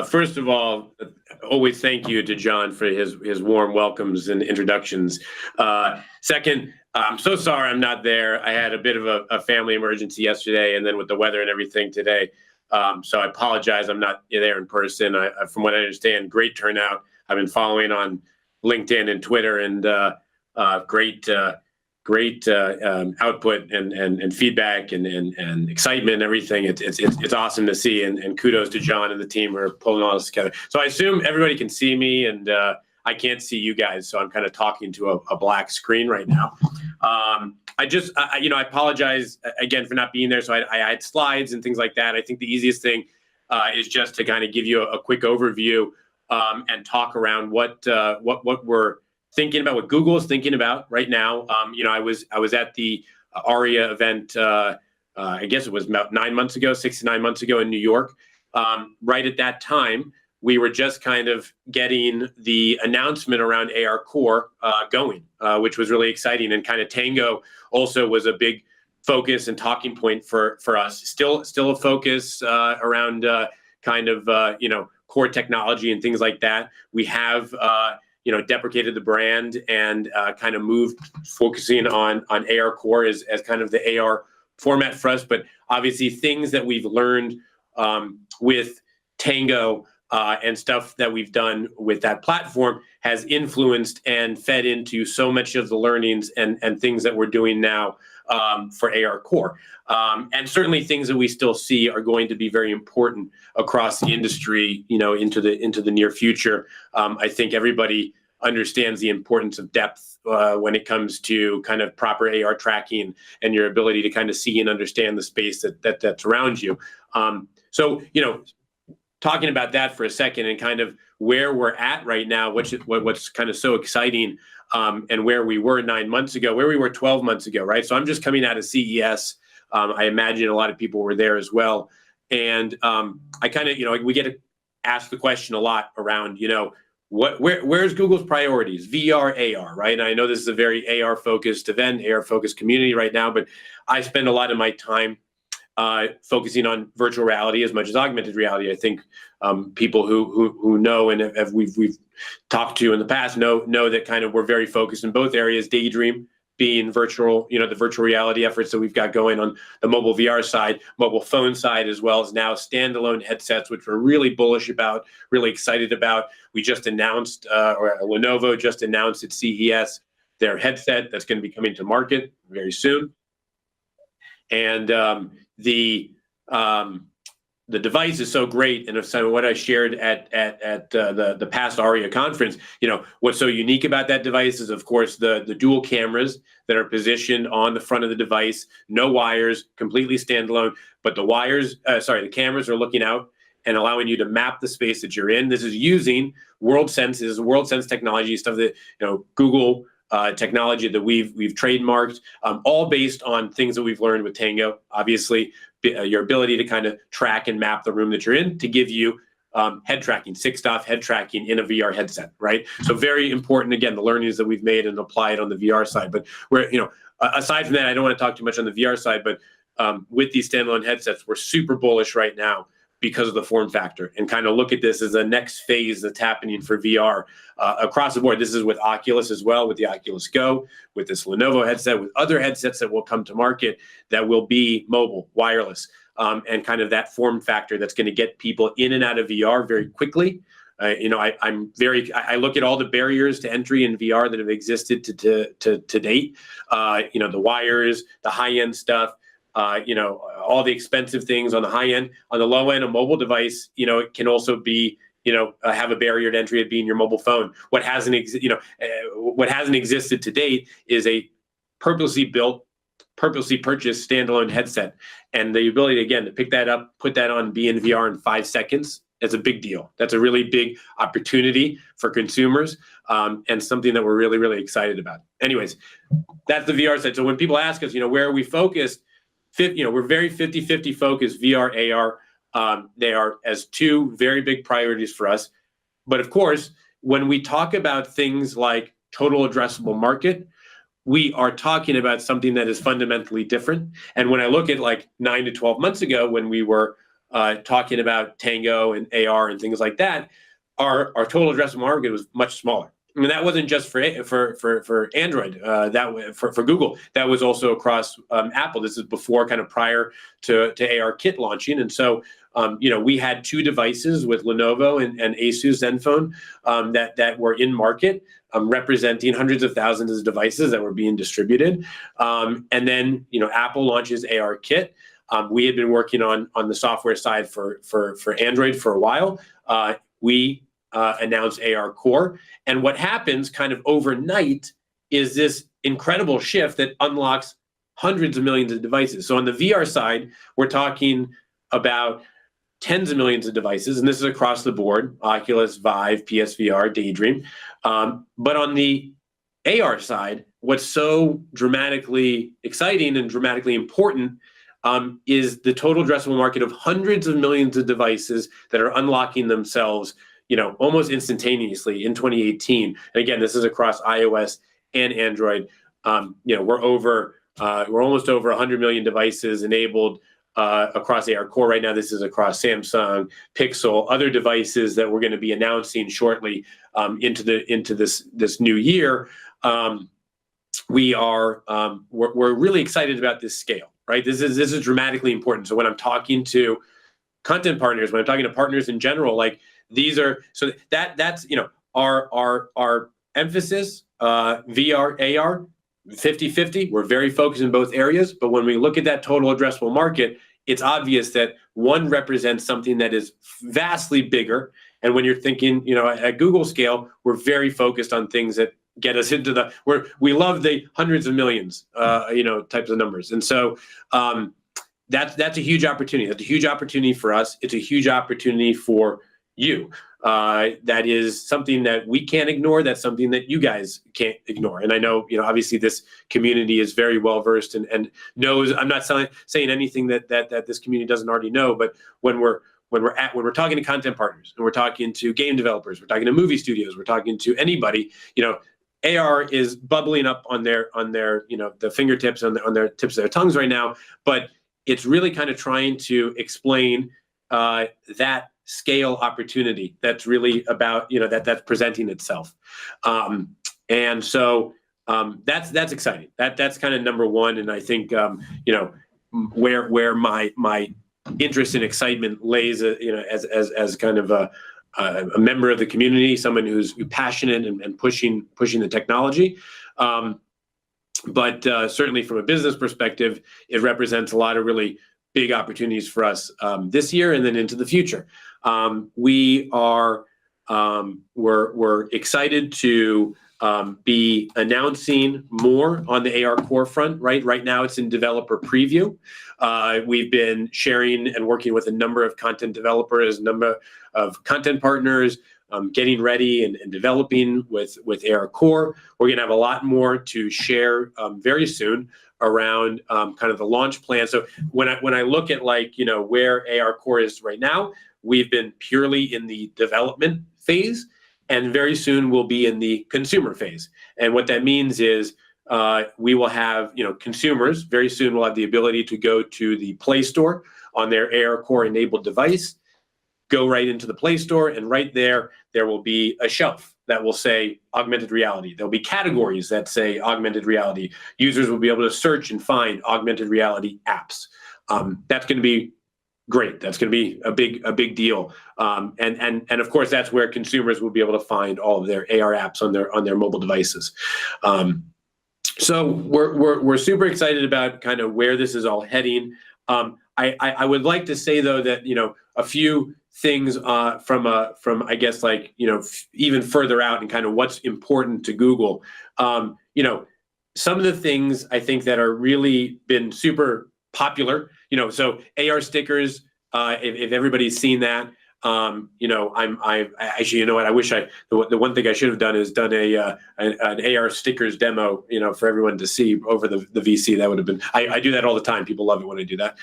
First of all, always thank you to John for his warm welcomes and introductions. Second, I'm so sorry I'm not there. I had a bit of a family emergency yesterday, and then with the weather and everything today. So I apologize I'm not there in person. From what I understand, great turnout. I've been following on LinkedIn and Twitter, and great output and feedback and excitement and everything. It's awesome to see, and kudos to John and the team who are pulling all this together. So I assume everybody can see me, and I can't see you guys, so I'm kind of talking to a black screen right now. I apologize again for not being there. So I had slides and things like that. I think the easiest thing is just to kind of give you a quick overview and talk around what we're thinking about, what Google is thinking about right now. I was at the ARiA event, I guess it was about 6 to 9 months ago in New York. Right at that time, we were just kind of getting the announcement around AR Core going, which was really exciting. And kind of Tango also was a big focus and talking point for us. Still a focus around core technology and things like that. We have deprecated the brand and kind of moved focusing on AR Core as kind of the AR format for us. But obviously things that we've learned with Tango and stuff that we've done with that platform has influenced and fed into so much of the learnings and things that we're doing now for AR Core. And certainly things that we still see are going to be very important across the industry, into the near future. I think everybody understands the importance of depth when it comes to kind of proper AR tracking and your ability to kind of see and understand the space that's around you. Talking about that for a second and kind of where we're at right now, what's kind of so exciting, and where we were 9 months ago, where we were 12 months ago, right? So I'm just coming out of CES. I imagine a lot of people were there as well. And I kind of, we get to ask the question a lot around, where's Google's priorities? VR, AR, right? And I know this is a very AR-focused event, AR-focused community right now, but I spend a lot of my time focusing on virtual reality as much as augmented reality. I think people who know and we've talked to in the past know that kind of we're very focused in both areas. Daydream being virtual, the virtual reality efforts that we've got going on the mobile VR side, mobile phone side, as well as now standalone headsets, which we're really bullish about, really excited about. We just announced, or Lenovo just announced at CES, their headset that's going to be coming to market very soon. And the device is so great, and so what I shared at the past ARiA conference, what's so unique about that device is, of course, the dual cameras that are positioned on the front of the device, no wires, completely standalone. But the cameras are looking out and allowing you to map the space that you're in. This is using WorldSense technology, stuff that Google technology that we've trademarked, all based on things that we've learned with Tango. Obviously, your ability to kind of track and map the room that you're in to give you head tracking, 6-DoF head tracking in a VR headset, right? So very important, again, the learnings that we've made and applied on the VR side. But we're, aside from that, I don't want to talk too much on the VR side, but with these standalone headsets, we're super bullish right now because of the form factor, and kind of look at this as a next phase that's happening for VR across the board. This is with Oculus as well, with the Oculus Go, with this Lenovo headset, with other headsets that will come to market that will be mobile, wireless, and kind of that form factor that's going to get people in and out of VR very quickly. I look at all the barriers to entry in VR that have existed to date. The wires, the high-end stuff. All the expensive things on the high end. On the low end, a mobile device, it can also be, have a barrier to entry of being your mobile phone. What hasn't existed to date is a purposely built, purposely purchased standalone headset, and the ability again to pick that up, put that on, be in VR in 5 seconds. That's a big deal. That's a really big opportunity for consumers, and something that we're really, really excited about. Anyways, that's the VR side. So when people ask us, where are we focused? We're very 50-50 focused, VR, AR. They are as two very big priorities for us. But of course, when we talk about things like total addressable market, we are talking about something that is fundamentally different. And when I look at like 9 to 12 months ago, when we were talking about Tango and AR and things like that, our total addressable market was much smaller. I mean, that wasn't just for Android, for Google. That was also across Apple. This is before, kind of prior to ARKit launching, and so we had 2 devices with Lenovo and Asus Zenfone that were in market, representing hundreds of thousands of devices that were being distributed. And then Apple launches ARKit. We had been working on the software side for Android for a while. We announced AR Core. And what happens kind of overnight is this incredible shift that unlocks hundreds of millions of devices. So on the VR side, we're talking about tens of millions of devices, and this is across the board: Oculus, Vive, PSVR, Daydream. But on the AR side, what's so dramatically exciting and dramatically important is the total addressable market of hundreds of millions of devices that are unlocking themselves almost instantaneously in 2018. And again, this is across iOS and Android. We're almost over 100 million devices enabled across AR Core right now. This is across Samsung, Pixel, other devices that we're going to be announcing shortly into this new year. We're really excited about this scale, right? This is dramatically important. So when I'm talking to content partners, when I'm talking to partners in general, like, these are, so that's our emphasis, VR, AR, 50-50. We're very focused in both areas, but when we look at that total addressable market, it's obvious that one represents something that is vastly bigger. And when you're thinking, at Google scale, we're very focused on things that get us into we love the hundreds of millions, types of numbers. And so that's a huge opportunity. That's a huge opportunity for us. It's a huge opportunity for you. That is something that we can't ignore. That's something that you guys can't ignore. And I know, obviously this community is very well versed and knows. I'm not saying anything that this community doesn't already know. But when we're talking to content partners, and we're talking to game developers, we're talking to movie studios, we're talking to anybody, AR is bubbling up on their the fingertips, on their tips of their tongues right now. But it's really kind of trying to explain that scale opportunity that's really about that's presenting itself, and so that's exciting. That's kind of number one, and I think where my interest and excitement lays, as kind of a member of the community, someone who's passionate and pushing the technology. But certainly from a business perspective, it represents a lot of really big opportunities for us this year and then into the future. We're excited to be announcing more on the AR Core front. Right now, it's in developer preview. We've been sharing and working with a number of content developers, a number of content partners, getting ready and developing with AR Core. We're going to have a lot more to share very soon around kind of the launch plan. So when I look at where AR Core is right now, we've been purely in the development phase, and very soon we'll be in the consumer phase. And what that means is we will have consumers very soon will have the ability to go to the Play Store on their AR Core enabled device, go right into the Play Store, and right there will be a shelf that will say augmented reality. There'll be categories that say augmented reality. Users will be able to search and find augmented reality apps. That's going to be great. That's going to be a big deal. And of course, that's where consumers will be able to find all of their AR apps on their mobile devices. So we're super excited about kind of where this is all heading. I would like to say though that a few things from I guess even further out and kind of what's important to Google. Some of the things I think that are really been super popular. So AR stickers. If everybody's seen that. I'm actually, what I wish the one thing I should have done is done an AR stickers demo, for everyone to see over the VC. That would have been, I do that all the time. People love it when I do that.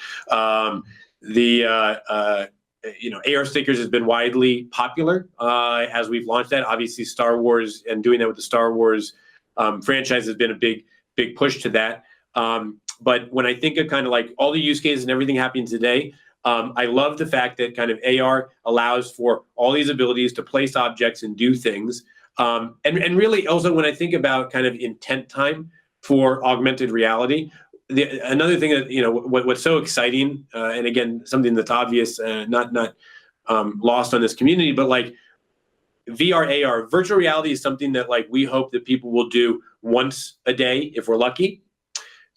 AR stickers has been widely popular as we've launched that. Obviously Star Wars, and doing that with the Star Wars franchise has been a big push to that. But when I think of kind of all the use cases and everything happening today, I love the fact that kind of AR allows for all these abilities to place objects and do things. And really also when I think about kind of intent time for augmented reality, another thing that, what's so exciting, and again, something that's obvious, not lost on this community, but like VR, AR, virtual reality is something that like we hope that people will do once a day if we're lucky.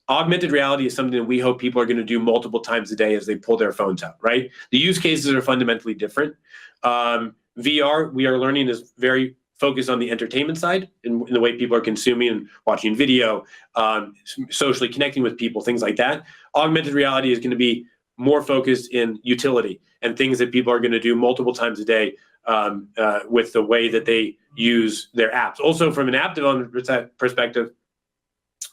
Augmented reality is something that we hope people are going to do multiple times a day as they pull their phones out, right? The use cases are fundamentally different. VR, we are learning, is very focused on the entertainment side in the way people are consuming and watching video, socially connecting with people, things like that. Augmented reality is going to be more focused in utility and things that people are going to do multiple times a day with the way that they use their apps. Also, from an app development perspective,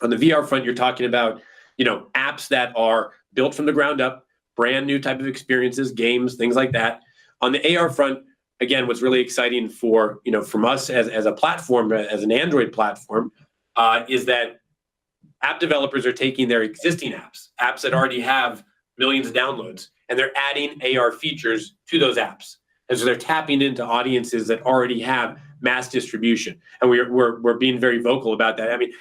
on the VR front, you're talking about, apps that are built from the ground up, brand new type of experiences, games, things like that. On the AR front, again, what's really exciting for, from us as a platform, as an Android platform, is that app developers are taking their existing apps that already have millions of downloads, and they're adding AR features to those apps. And so they're tapping into audiences that already have mass distribution. And we're being very vocal about that. I mean,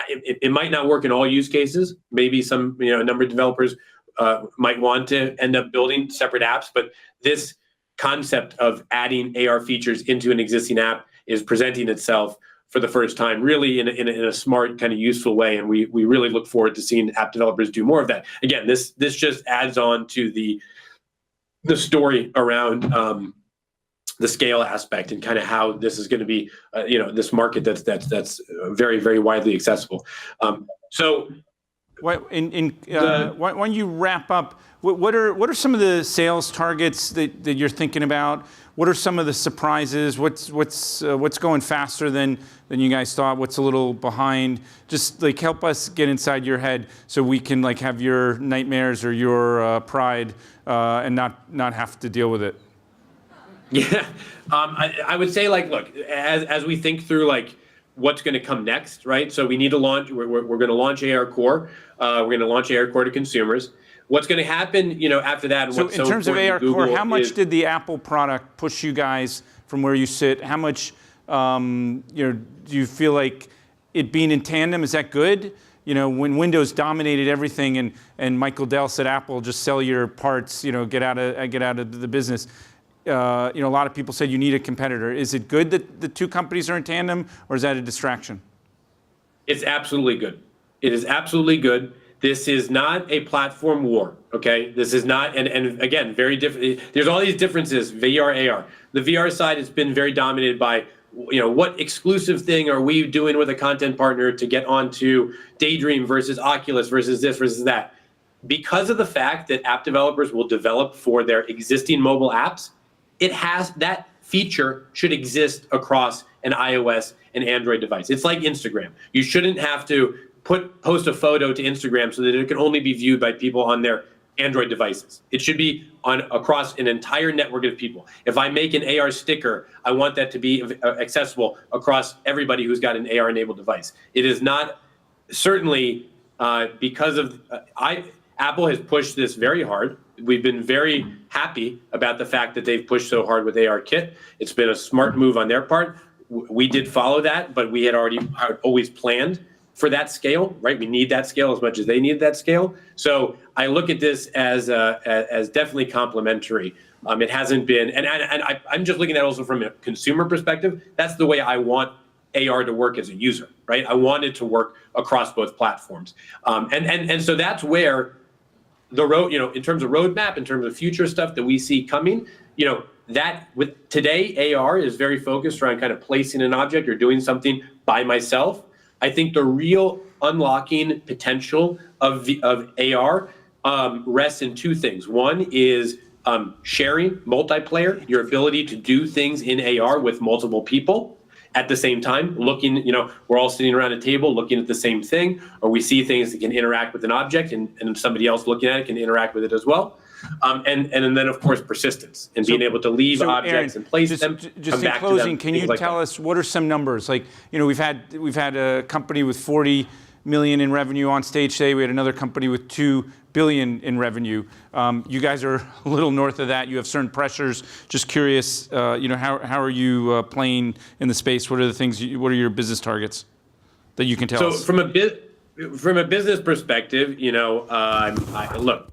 it might not work in all use cases. Maybe some, a number of developers might want to end up building separate apps, but this concept of adding AR features into an existing app is presenting itself for the first time, really in a smart, kind of useful way. And we really look forward to seeing app developers do more of that. Again, this just adds on to the story around the scale aspect and kind of how this is going to be, this market that's very, very widely accessible. So, when you wrap up, what are some of the sales targets that you're thinking about? What are some of the surprises? What's going faster than you guys thought? What's a little behind? Just like help us get inside your head so we can like have your nightmares or your pride and not have to deal with it. Yeah, I would say like, look, as we think through like what's going to come next, right? So we need to launch. We're going to launch AR Core. We're going to launch AR Core to consumers. What's going to happen, after that? And so in terms of AR Core, how much did the Apple product push you guys from where you sit? How much, do you feel like it being in tandem, is that good? When Windows dominated everything and Michael Dell said, Apple, just sell your parts, get out of the business. A lot of people said you need a competitor. Is it good that the two companies are in tandem, or is that a distraction? It's absolutely good. It is absolutely good. This is not a platform war, okay? This is not, and again, very different. There's all these differences, VR, AR. The VR side has been very dominated by, what exclusive thing are we doing with a content partner to get onto Daydream versus Oculus versus this versus that. Because of the fact that app developers will develop for their existing mobile apps, that feature should exist across an iOS and Android device. It's like Instagram. You shouldn't have to post a photo to Instagram so that it can only be viewed by people on their Android devices. It should be across an entire network of people. If I make an AR sticker, I want that to be accessible across everybody who's got an AR-enabled device. It is not, certainly because of, Apple has pushed this very hard. We've been very happy about the fact that they've pushed so hard with ARKit. It's been a smart move on their part. We did follow that, but we had always planned for that scale, right? We need that scale as much as they need that scale. So I look at this as definitely complementary. It hasn't been, and I'm just looking at it also from a consumer perspective. That's the way I want AR to work as a user, right? I want it to work across both platforms. And so that's where the road, in terms of roadmap, in terms of future stuff that we see coming, that with today, AR is very focused around kind of placing an object or doing something by myself. I think the real unlocking potential of AR rests in two things. One is sharing, multiplayer, your ability to do things in AR with multiple people at the same time, looking, we're all sitting around a table looking at the same thing, or we see things that can interact with an object and somebody else looking at it can interact with it as well. And then of course persistence and being able to leave objects Aaron, and place them. Just in closing, can you tell us what are some numbers? Like, we've had a company with 40 million in revenue on stage today. We had another company with $2 billion in revenue. You guys are a little north of that. You have certain pressures. Just curious, how are you playing in the space? What are the things? What are your business targets that you can tell us? So from a business perspective, look,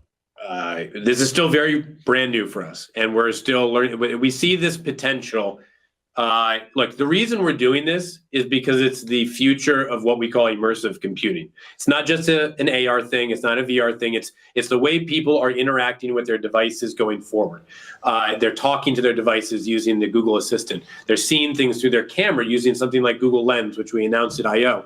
this is still very brand new for us, and we're still learning. We see this potential. Look, the reason we're doing this is because it's the future of what we call immersive computing. It's not just an AR thing. It's not a VR thing. It's the way people are interacting with their devices going forward. They're talking to their devices using the Google Assistant. They're seeing things through their camera using something like Google Lens, which we announced at I/O.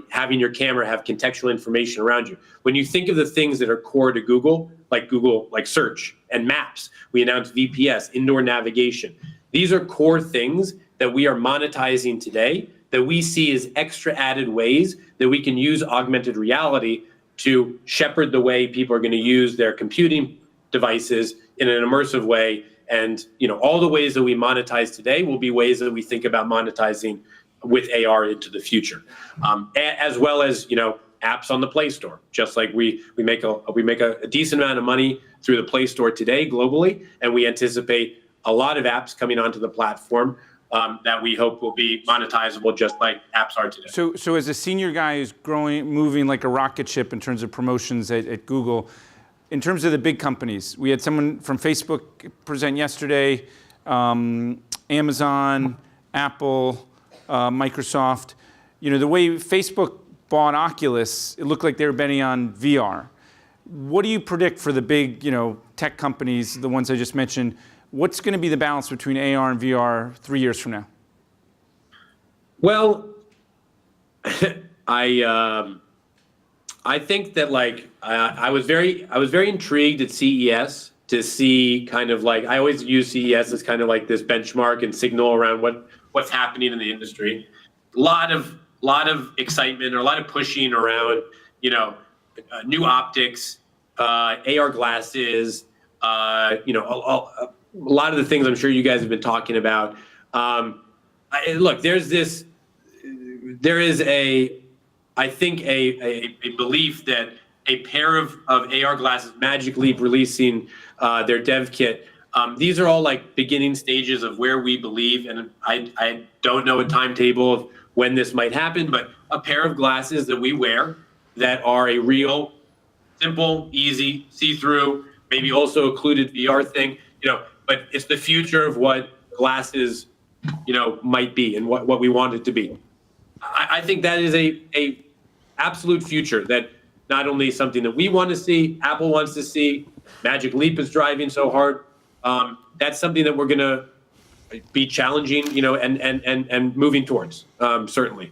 Having your camera have contextual information around you. When you think of the things that are core to Google, like search and maps, we announced VPS, indoor navigation. These are core things that we are monetizing today that we see as extra added ways that we can use augmented reality to shepherd the way people are going to use their computing devices in an immersive way. And all the ways that we monetize today will be ways that we think about monetizing with AR into the future, as well as apps on the Play Store. Just like we make a decent amount of money through the Play Store today globally, and we anticipate a lot of apps coming onto the platform that we hope will be monetizable just like apps are today. So as a senior guy who's moving like a rocket ship in terms of promotions at Google, in terms of the big companies, we had someone from Facebook present yesterday, Amazon, Apple, Microsoft. The way Facebook bought Oculus, it looked like they were betting on VR. What do you predict for the big, tech companies, the ones I just mentioned? What's going to be the balance between AR and VR 3 years from now? Well, I think that I was very intrigued at CES to see kind of I always use CES as kind of like this benchmark and signal around what's happening in the industry. A lot of excitement or a lot of pushing around new optics, AR glasses, a lot of the things I'm sure you guys have been talking about. Look, there is I think a belief that a pair of AR glasses, Magic Leap releasing their dev kit, these are all beginning stages of where we believe, and I don't know a timetable of when this might happen, but a pair of glasses that we wear that are a real, simple, easy, see-through, maybe also occluded VR thing, but it's the future of what glasses, might be and what we want it to be. I think that is a absolute future that not only something that we want to see, Apple wants to see, Magic Leap is driving so hard. That's something that we're going to be challenging, and moving towards, certainly.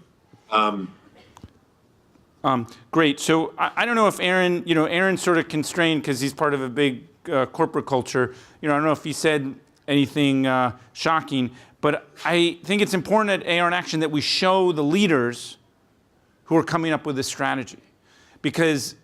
Great. So I don't know if Aaron, Aaron's sort of constrained because he's part of a big corporate culture. I don't know if he said anything shocking, but I think it's important at AR in Action that we show the leaders who are coming up with this strategy. Because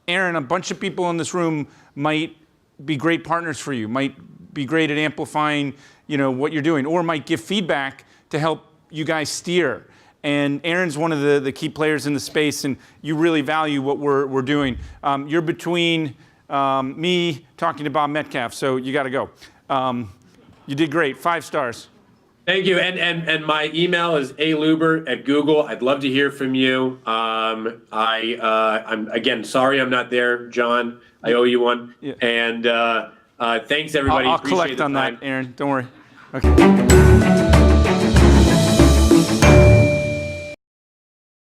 Aaron, a bunch of people in this room might be great partners for you, might be great at amplifying, what you're doing, or might give feedback to help you guys steer. And Aaron's one of the key players in the space, and you really value what we're doing. You're between me talking to Bob Metcalf, so you got to go. You did great, 5 stars. Thank you, and my email is aluber@Google. I'd love to hear from you. I'm again sorry I'm not there, John. I owe you one. Yeah. And thanks everybody. I'll collect on that, Aaron. Don't worry. Okay.